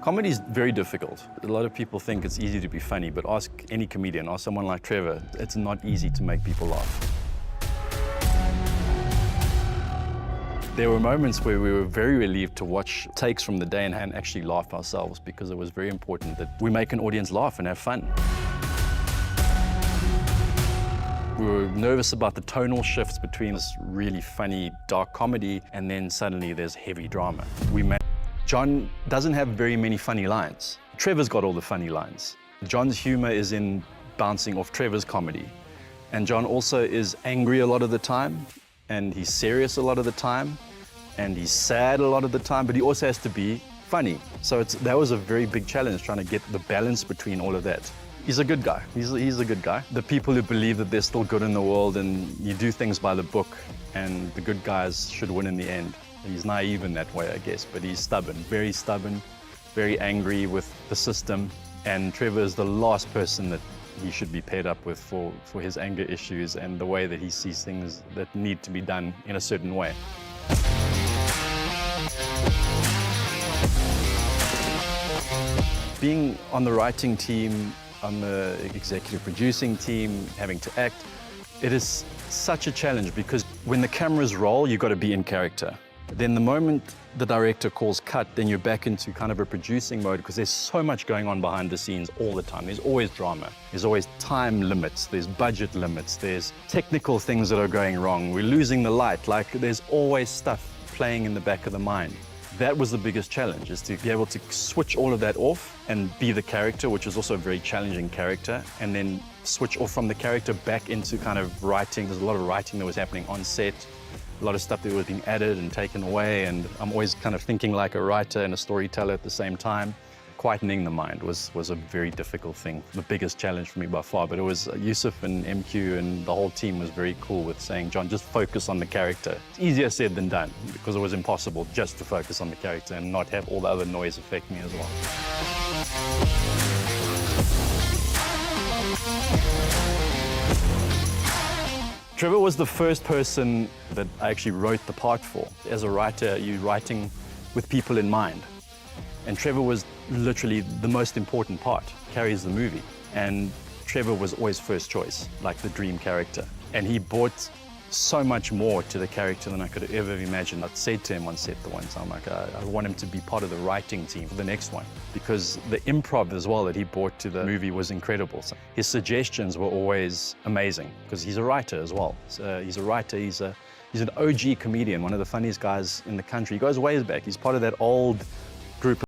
Comedy is very difficult. A lot of people think it's easy to be funny, but ask any comedian, ask someone like Trevor, it's not easy to make people laugh. There were moments where we were very relieved to watch takes from the day and actually laugh ourselves, because it was very important that we make an audience laugh and have fun. We were nervous about the tonal shifts between this really funny, dark comedy, and then suddenly there's heavy drama. John doesn't have very many funny lines. Trevor's got all the funny lines. John's humor is in bouncing off Trevor's comedy. And John also is angry a lot of the time, and he's serious a lot of the time, and he's sad a lot of the time, but he also has to be funny. So that was a very big challenge, trying to get the balance between all of that. He's a good guy. He's a good guy. The people who believe that there's still good in the world and you do things by the book and the good guys should win in the end. He's naive in that way, I guess, but he's stubborn, very angry with the system. And Trevor is the last person that he should be paired up with for his anger issues and the way that he sees things that need to be done in a certain way. Being on the writing team, on the executive producing team, having to act, it is such a challenge because when the cameras roll, you've got to be in character. Then the moment the director calls cut, then you're back into kind of a producing mode because there's so much going on behind the scenes all the time. There's always drama. There's always time limits. There's budget limits. There's technical things that are going wrong. We're losing the light. Like, there's always stuff playing in the back of the mind. That was the biggest challenge, is to be able to switch all of that off and be the character, which is also a very challenging character, and then switch off from the character back into kind of writing. There's a lot of writing that was happening on set, a lot of stuff that was being added and taken away, and I'm always kind of thinking like a writer and a storyteller at the same time. Quietening the mind was a very difficult thing, the biggest challenge for me by far, but it was Yusuf and MQ and the whole team was very cool with saying, John, just focus on the character. It's easier said than done, because it was impossible just to focus on the character and not have all the other noise affect me as well. Trevor was the first person that I actually wrote the part for. As a writer, you're writing with people in mind. And Trevor was literally the most important part, carries the movie. And Trevor was always first choice, like the dream character. And he brought so much more to the character than I could have ever imagined. I said to him on set the one time, like, I want him to be part of the writing team for the next one, because the improv as well that he brought to the movie was incredible. So his suggestions were always amazing, because he's a writer as well. So he's a writer, he's an OG comedian, one of the funniest guys in the country. He goes way back. He's part of that old group